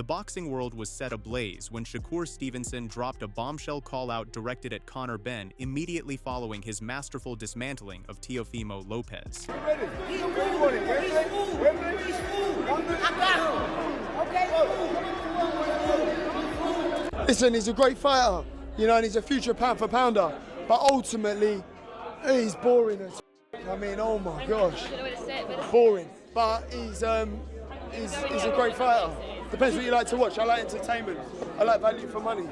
boxing world was set ablaze when Shakur Stevenson dropped a bombshell call-out directed at Conor Benn immediately following his masterful dismantling of Teofimo Lopez. Listen, he's a great fighter, you know, and he's a future pound for pounder, but ultimately, he's boring as I mean, oh my gosh, boring. But he's a great fighter. Depends what you like to watch. I like entertainment. I like value for money.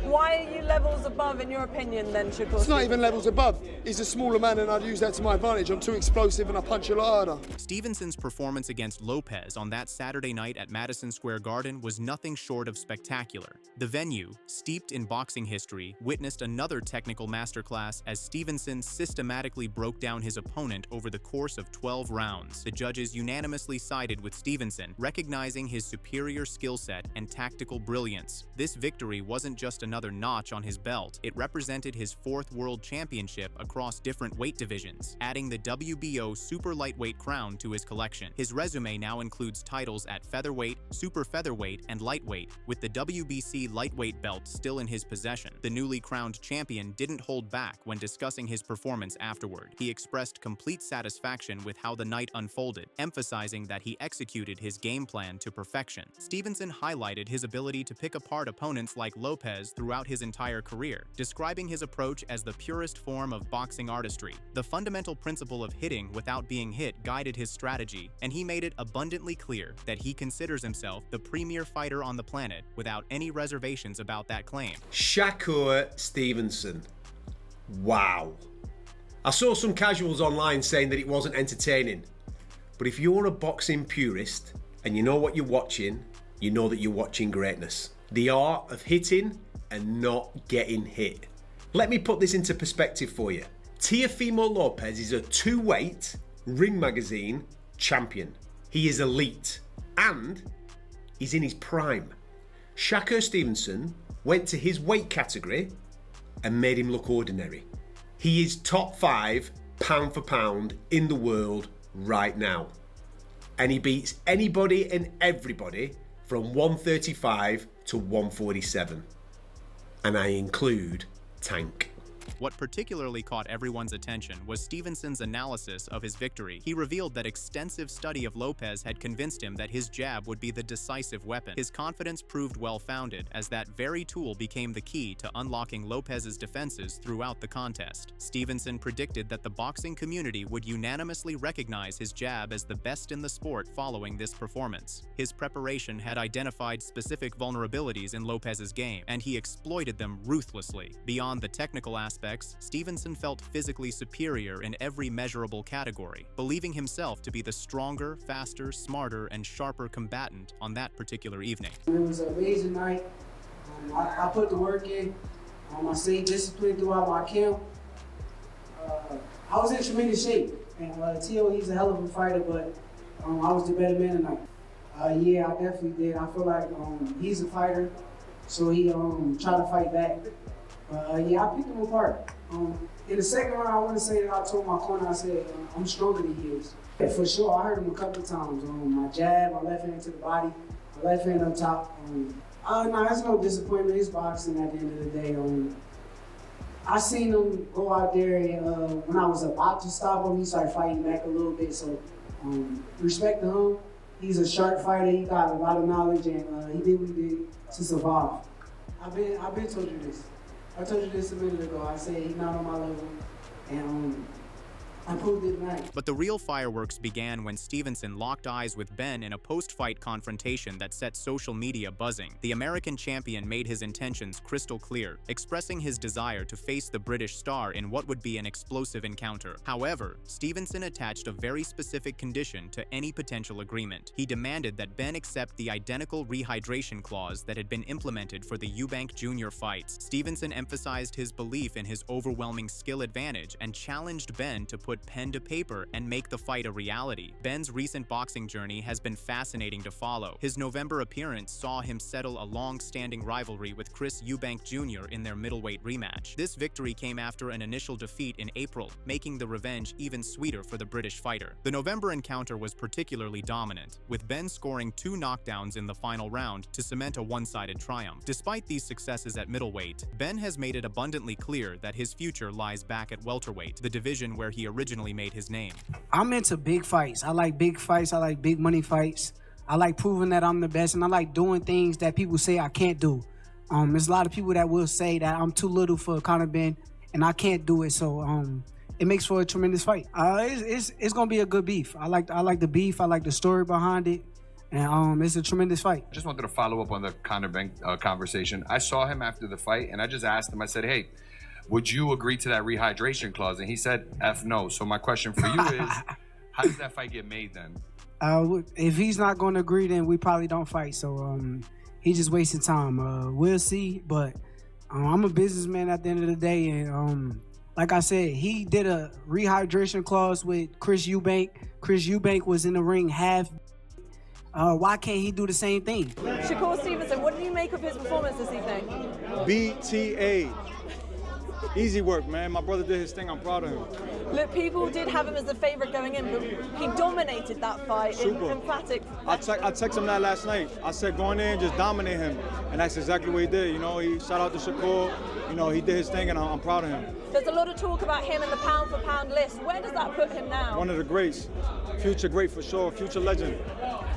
Why are you levels above, in your opinion, then, Shakur? It's not even levels above. He's a smaller man, and I'd use that to my advantage. I'm too explosive, and I punch a lot harder. Stevenson's performance against Lopez on that Saturday night at Madison Square Garden was nothing short of spectacular. The venue, steeped in boxing history, witnessed another technical masterclass as Stevenson systematically broke down his opponent over the course of 12 rounds. The judges unanimously sided with Stevenson, recognizing his superior skill set and tactical brilliance. This victory wasn't just another notch on his belt, it represented his 4th world championship across different weight divisions, adding the WBO super lightweight crown to his collection. His resume now includes titles at featherweight, super featherweight, and lightweight, with the WBC lightweight belt still in his possession. The newly crowned champion didn't hold back when discussing his performance afterward. He expressed complete satisfaction with how the night unfolded, emphasizing that he executed his game plan to perfection. Stevenson highlighted his ability to pick apart opponents like Lopez throughout his entire career, describing his approach as the purest form of boxing artistry. The fundamental principle of hitting without being hit guided his strategy, and he made it abundantly clear that he considers himself the premier fighter on the planet without any reservations about that claim. Shakur Stevenson. Wow. I saw some casuals online saying that it wasn't entertaining, but if you're a boxing purist and you know what you're watching, you know that you're watching greatness. The art of hitting and not getting hit. Let me put this into perspective for you. Teofimo Lopez is a 2-weight Ring Magazine champion. He is elite and he's in his prime. Shakur Stevenson went to his weight category and made him look ordinary. He is top 5 pound for pound in the world right now. And he beats anybody and everybody from 135 to 147. And I include Tank. What particularly caught everyone's attention was Stevenson's analysis of his victory. He revealed that extensive study of Lopez had convinced him that his jab would be the decisive weapon. His confidence proved well-founded, as that very tool became the key to unlocking Lopez's defenses throughout the contest. Stevenson predicted that the boxing community would unanimously recognize his jab as the best in the sport following this performance. His preparation had identified specific vulnerabilities in Lopez's game, and he exploited them ruthlessly. Beyond the technical aspects, Stevenson felt physically superior in every measurable category, believing himself to be the stronger, faster, smarter, and sharper combatant on that particular evening. It was an amazing night. I put the work in. I stayed disciplined throughout my camp. I was in tremendous shape. And Tio, he's a hell of a fighter, but I was the better man tonight. Yeah, I definitely did. I feel like he's a fighter, so he tried to fight back. Yeah, I picked him apart. In the second round, I want to say that I told my corner, I said, I'm stronger than he is. Yeah, for sure, I heard him a couple of times. My jab, my left hand to the body, my left hand up top. No, that's no disappointment. It's boxing at the end of the day. I seen him go out there, and when I was about to stop him, he started fighting back a little bit. So, respect to him. He's a sharp fighter. He got a lot of knowledge, and he did what he did to survive. I've been told you this. I told you this a minute ago. I said he's not on my level, and I proved it tonight. But the real fireworks began when Stevenson locked eyes with Benn in a post-fight confrontation that set social media buzzing. The American champion made his intentions crystal clear, expressing his desire to face the British star in what would be an explosive encounter. However, Stevenson attached a very specific condition to any potential agreement. He demanded that Benn accept the identical rehydration clause that had been implemented for the Eubank Jr. fights. Stevenson emphasized his belief in his overwhelming skill advantage and challenged Benn to put put pen to paper and make the fight a reality. Benn's recent boxing journey has been fascinating to follow. His November appearance saw him settle a long-standing rivalry with Chris Eubank Jr. in their middleweight rematch. This victory came after an initial defeat in April, making the revenge even sweeter for the British fighter. The November encounter was particularly dominant, with Benn scoring 2 knockdowns in the final round to cement a one-sided triumph. Despite these successes at middleweight, Benn has made it abundantly clear that his future lies back at welterweight, the division where he originally made his name. I'm into big fights. I like big fights. I like big money fights. I like proving that I'm the best, and I like doing things that people say I can't do. There's a lot of people that will say that I'm too little for Conor Benn, and I can't do it. So it makes for a tremendous fight. It's gonna be a good beef. I like the beef. I like the story behind it, and it's a tremendous fight. I just wanted to follow up on the Conor Benn conversation. I saw him after the fight, and I just asked him. I said, "Hey, would you agree to that rehydration clause?" And he said, "F no." So my question for you is, how does that fight get made then? If he's not going to agree, then we probably don't fight. So he's just wasting time. We'll see. But I'm a businessman at the end of the day, and like I said, he did a rehydration clause with Chris Eubank. Chris Eubank was in the ring half. Why can't he do the same thing? Shakur Stevenson, what did you make of his performance this evening? BTA. Easy work, man. My brother did his thing. I'm proud of him. Look, people did have him as the favorite going in, but he dominated that fight in emphatic. I texted him that last night. I said, go in there and just dominate him. And that's exactly what he did. You know, he shout out to Shakur. You know, he did his thing, and I'm proud of him. There's a lot of talk about him in the pound-for-pound list. Where does that put him now? One of the greats. Future great for sure. Future legend.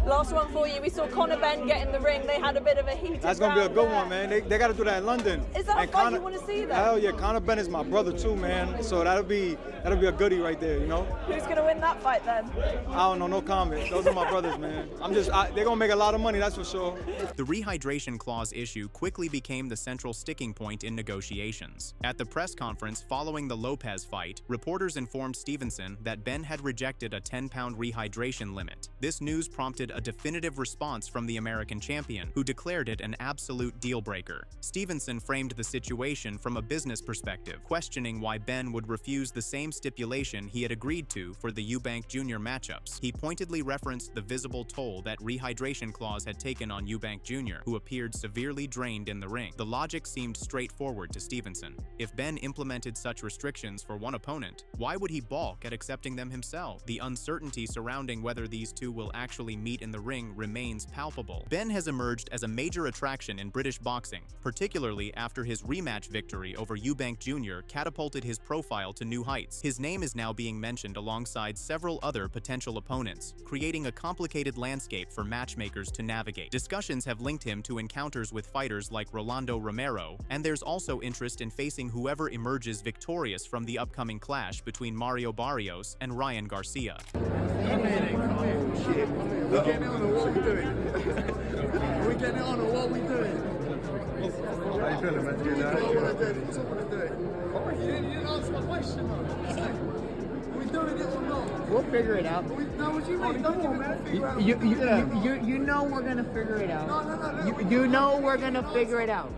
Last one for you. We saw Conor Benn get in the ring. They had a bit of a heated That's going to be a good one, man. They got to do that in London. Is that a fight you want to see, though? Hell yeah. Conor Benn is my brother, too, man. So that'll be a goodie right there, you know? Who's going to win that fight, then? I don't know. No comment. Those are my brothers, man. They're going to make a lot of money, that's for sure. The rehydration clause issue quickly became the central sticking point in negotiations. At the press conference following the Lopez fight, reporters informed Stevenson that Benn had rejected a 10-pound rehydration limit. This news prompted a definitive response from the American champion, who declared it an absolute deal-breaker. Stevenson framed the situation from a business perspective, questioning why Benn would refuse the same stipulation he had agreed to for the Eubank Jr. matchups. He pointedly referenced the visible toll that rehydration clause had taken on Eubank Jr., who appeared severely drained in the ring. The logic seemed straightforward to Stevenson. If Benn implemented such restrictions for one opponent, why would he balk at accepting them himself? The uncertainty surrounding whether these two will actually meet in the ring remains palpable. Benn has emerged as a major attraction in British boxing, particularly after his rematch victory over Eubank Jr. catapulted his profile to new heights. His name is now being mentioned alongside several other potential opponents, creating a complicated landscape for matchmakers to navigate. Discussions have linked him to encounters with fighters like Rolando Romero, and there's also interest in facing whoever emerges victorious from the upcoming clash between Mario Barrios and Ryan Garcia. We're getting on what we doing. We're getting on what we doing. How you feeling, man? You know what I did. You know what I did. You didn't answer my question, though. We doing it or not? We'll figure it out. No, what you mean? Don't give me a figure out. You know we're gonna figure it out. No. You know we're gonna figure it out.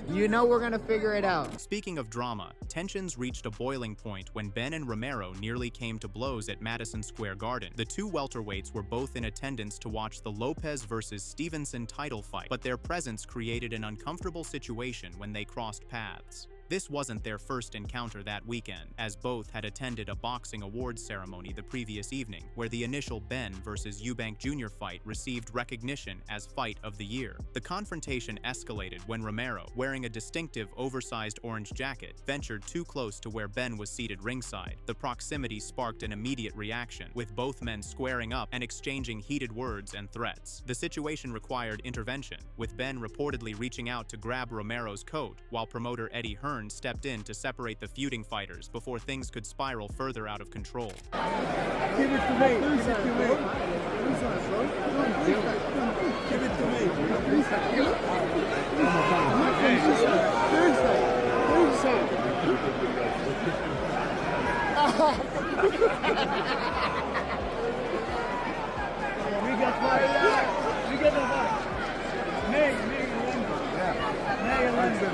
You know we're gonna figure it out. Speaking of drama, tensions reached a boiling point when Benn and Romero nearly came to blows at Madison Square Garden. The two welterweights were both in attendance to watch the Lopez versus Stevenson title fight, but their presence created an uncomfortable situation when they crossed paths. This wasn't their first encounter that weekend, as both had attended a boxing awards ceremony the previous evening, where the initial Benn versus Eubank Jr. fight received recognition as Fight of the Year. The confrontation escalated when Romero, wearing a distinctive oversized orange jacket, ventured too close to where Benn was seated ringside. The proximity sparked an immediate reaction, with both men squaring up and exchanging heated words and threats. The situation required intervention, with Benn reportedly reaching out to grab Romero's coat, while promoter Eddie Hearn stepped in to separate the feuding fighters before things could spiral further out of control. Give it to me. Give it to me. Give it to me. We got fired. We got the fight. May London.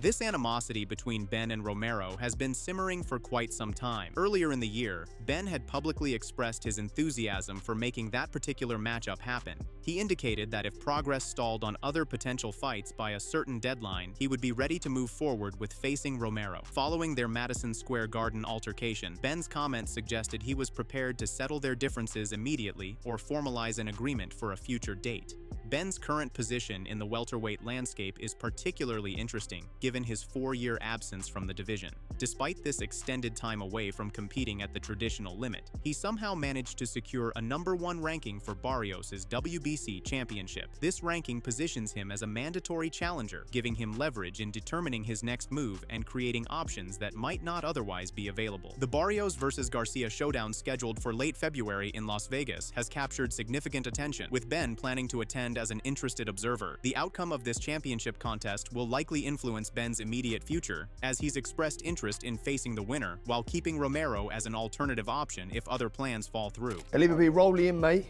This This animosity between Benn and Romero has been simmering for quite some time. Earlier in the year, Benn had publicly expressed his enthusiasm for making that particular matchup happen. He indicated that if progress stalled on other potential fights by a certain deadline, he would be ready to move forward with facing Romero. Following their Madison Square Garden altercation, Benn's comments suggested he was prepared to settle their differences immediately or formalize an agreement for a future date. Benn's current position in the welterweight landscape is particularly interesting, given his 4-year absence from the division. Despite this extended time away from competing at the traditional limit, he somehow managed to secure a #1 ranking for Barrios' WBC championship. This ranking positions him as a mandatory challenger, giving him leverage in determining his next move and creating options that might not otherwise be available. The Barrios vs. Garcia showdown scheduled for late February in Las Vegas has captured significant attention, with Benn planning to attend as an interested observer. The outcome of this championship contest will likely influence Benn's immediate future, as he's expressed interest in facing the winner, while keeping Romero as an alternative option if other plans fall through. It'll either be Rolly in May,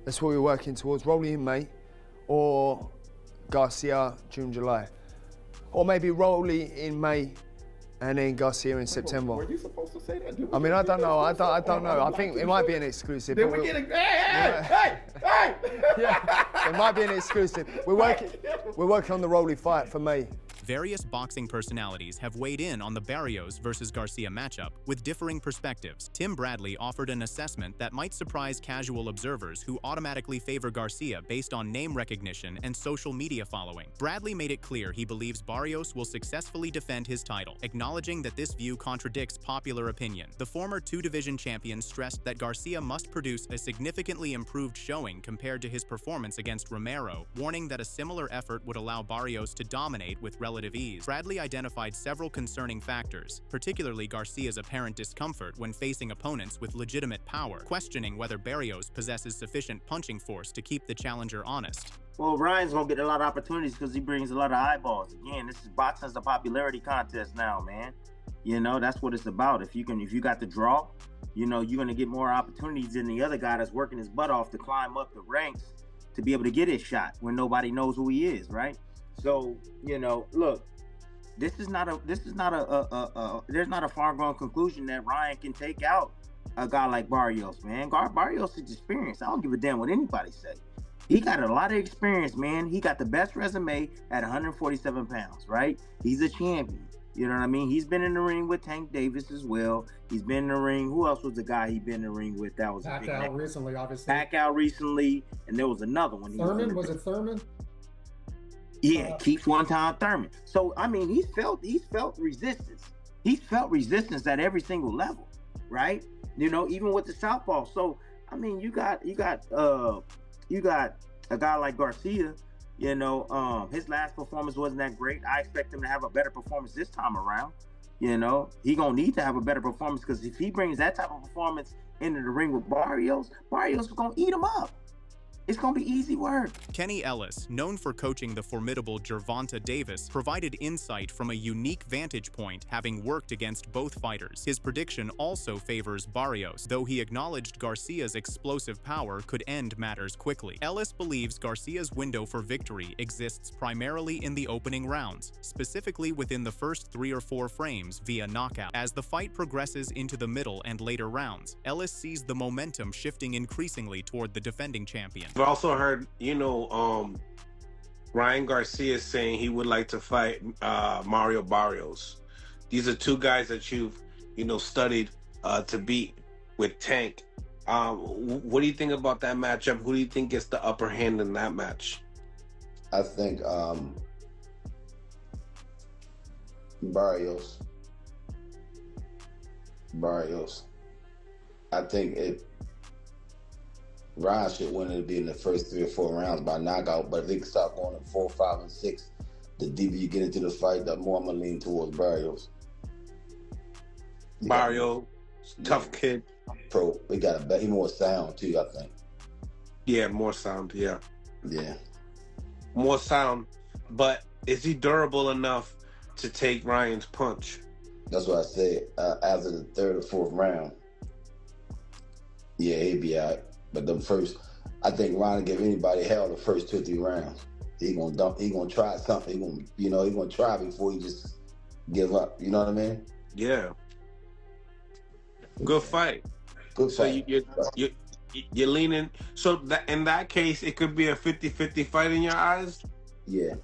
that's what we're working towards, Rolly in May, or Garcia June, July. Or maybe Rolly in May and then Garcia in September. Were you supposed to say that? I mean, I don't know. I don't know. I think it might be an exclusive. Then we get a hey! Yeah, it might be an exclusive. We're working on the Rolly fight for May. Various boxing personalities have weighed in on the Barrios vs. Garcia matchup with differing perspectives. Tim Bradley offered an assessment that might surprise casual observers who automatically favor Garcia based on name recognition and social media following. Bradley made it clear he believes Barrios will successfully defend his title, acknowledging that this view contradicts popular opinion. The former 2-division champion stressed that Garcia must produce a significantly improved showing compared to his performance against Romero, warning that a similar effort would allow Barrios to dominate with relative ease. Bradley identified several concerning factors, particularly Garcia's apparent discomfort when facing opponents with legitimate power, questioning whether Barrios possesses sufficient punching force to keep the challenger honest. Well, Ryan's gonna get a lot of opportunities because he brings a lot of eyeballs. Again, this is boxing's a popularity contest now, man. You know, that's what it's about. If you got the draw, you know, you're gonna get more opportunities than the other guy that's working his butt off to climb up the ranks to be able to get his shot when nobody knows who he is, right? So, you know, look, there's not a far-going conclusion that Ryan can take out a guy like Barrios, man. Barrios is experienced. I don't give a damn what anybody say. He got a lot of experience, man. He got the best resume at 147 pounds, right? He's a champion. You know what I mean? He's been in the ring with Tank Davis as well. He's been in the ring. Who else was the guy he been in the ring with? That was Pacquiao recently, obviously. Pacquiao recently, and there was another one. Thurman, was it Thurman? Yeah, Keith one-time Thurman. So I mean, he's felt resistance. He's felt resistance at every single level, right? You know, even with the southpaw. So I mean, you got a guy like Garcia. You know, his last performance wasn't that great. I expect him to have a better performance this time around. You know, he gonna need to have a better performance because if he brings that type of performance into the ring with Barrios is gonna eat him up. It's going to be easy work. Kenny Ellis, known for coaching the formidable Gervonta Davis, provided insight from a unique vantage point, having worked against both fighters. His prediction also favors Barrios, though he acknowledged Garcia's explosive power could end matters quickly. Ellis believes Garcia's window for victory exists primarily in the opening rounds, specifically within the first 3 or 4 frames via knockout. As the fight progresses into the middle and later rounds, Ellis sees the momentum shifting increasingly toward the defending champion. I've also heard, you know, Ryan Garcia saying he would like to fight Mario Barrios. These are 2 guys that you've, you know, studied to beat with Tank. What do you think about that matchup? Who do you think gets the upper hand in that match? I think Barrios. I think Ryan should win it be in the first 3 or 4 rounds by knockout, but if they can start going in 4, 5, and 6, the deeper you get into the fight, the more I'm gonna lean towards Barrios. Barrios, tough kid. Pro, we got a bet. He more sound too, I think. Yeah, more sound. Yeah. Yeah. More sound, but is he durable enough to take Ryan's punch? That's what I said. After the 3rd or 4th round, yeah, he'd be out. But the first, I think Ryan will give anybody hell the first 2 or 3 rounds. he gonna try something. He gonna try before he just give up. You know what I mean? Yeah. Good fight. Good So fight. you're leaning. So that in that case, it could be a 50-50 fight in your eyes. Yeah.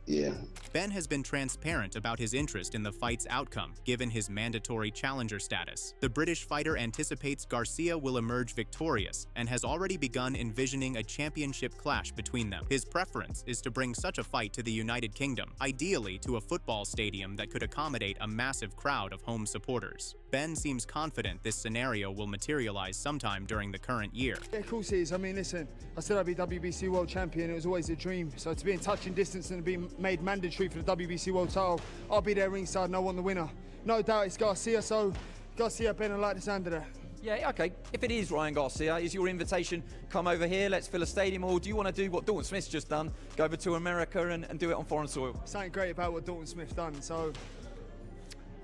Yeah. Ben has been transparent about his interest in the fight's outcome, given his mandatory challenger status. The British fighter anticipates Garcia will emerge victorious and has already begun envisioning a championship clash between them. His preference is to bring such a fight to the United Kingdom, ideally to a football stadium that could accommodate a massive crowd of home supporters. Ben seems confident this scenario will materialize sometime during the current year. Yeah, of course it is. I mean, listen, I said I'd be WBC World Champion. It was always a dream. So to be in touching distance and be made mandatory for the WBC World title, I'll be there ringside and I want the winner. No doubt it's Garcia, so Garcia, Ben, I like the sound of that. Yeah, okay. If it is Ryan Garcia, is your invitation, come over here, let's fill a stadium, or do you want to do what Dalton Smith's just done, go over to America and do it on foreign soil? Something great about what Dalton Smith done. So,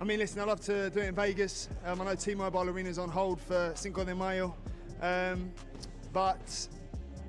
I mean, listen, I'd love to do it in Vegas. I know T-Mobile Arena's on hold for Cinco de Mayo, but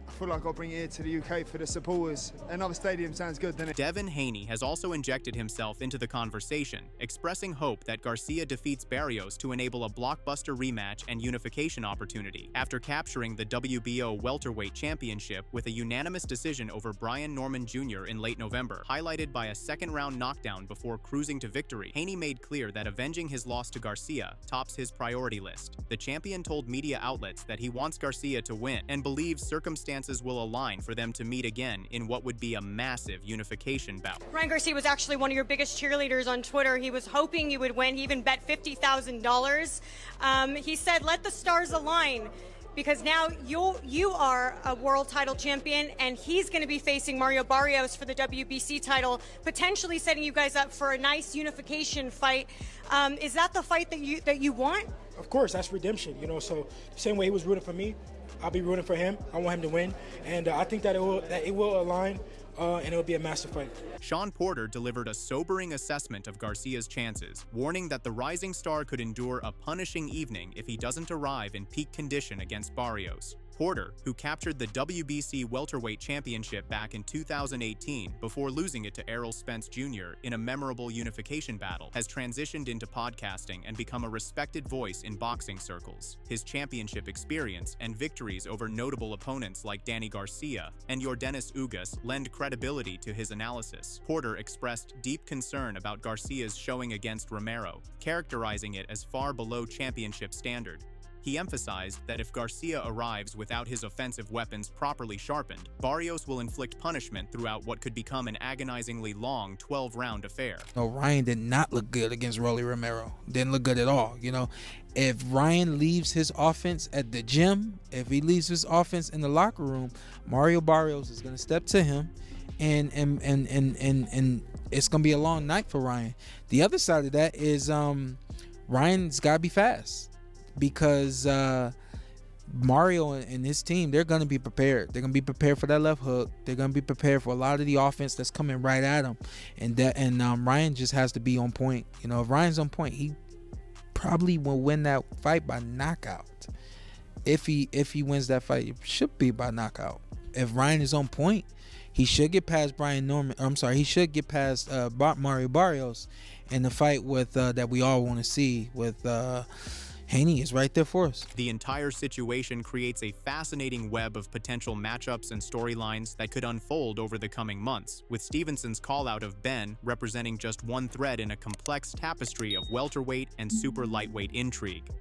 I feel like I'll bring it here to the UK for the supporters. Another stadium sounds good, doesn't it? Devin Haney has also injected himself into the conversation, expressing hope that Garcia defeats Barrios to enable a blockbuster rematch and unification opportunity, after capturing the WBO welterweight championship with a unanimous decision over Brian Norman Jr. in late November, highlighted by a second-round knockdown before cruising to victory. Haney made clear that avenging his loss to Garcia tops his priority list. The champion told media outlets that he wants Garcia to win and believes circumstances will align for them to meet again in what would be a massive unification bout. Ryan Garcia was actually one of your biggest cheerleaders on Twitter. He was hoping you would win. He even bet $50,000. He said, let the stars align, because now you are a world title champion and he's going to be facing Mario Barrios for the WBC title, potentially setting you guys up for a nice unification fight. Is that the fight that you want? Of course, that's redemption, so the same way he was rooting for me, I'll be rooting for him. I want him to win, and I think that it will align, and it will be a massive fight. Sean Porter delivered a sobering assessment of Garcia's chances, warning that the rising star could endure a punishing evening if he doesn't arrive in peak condition against Barrios. Porter, who captured the WBC welterweight championship back in 2018 before losing it to Errol Spence Jr. in a memorable unification battle, has transitioned into podcasting and become a respected voice in boxing circles. His championship experience and victories over notable opponents like Danny Garcia and Yordenis Ugas lend credibility to his analysis. Porter expressed deep concern about Garcia's showing against Romero, characterizing it as far below championship standard. He emphasized that if Garcia arrives without his offensive weapons properly sharpened, Barrios will inflict punishment throughout what could become an agonizingly long 12-round affair. No, Ryan did not look good against Rolly Romero. Didn't look good at all. If Ryan leaves his offense at the gym, if he leaves his offense in the locker room, Mario Barrios is going to step to him, and it's going to be a long night for Ryan. The other side of that is Ryan's got to be fast. Because Mario and his team, they're going to be prepared. They're going to be prepared for that left hook. They're going to be prepared for a lot of the offense that's coming right at him. And Ryan just has to be on point. If Ryan's on point, he probably will win that fight by knockout. If he wins that fight, it should be by knockout. If Ryan is on point, he should get past he should get past Mario Barrios, in the fight with that we all want to see with Haney is right there for us. The entire situation creates a fascinating web of potential matchups and storylines that could unfold over the coming months, with Stevenson's call-out of Ben representing just one thread in a complex tapestry of welterweight and super lightweight intrigue.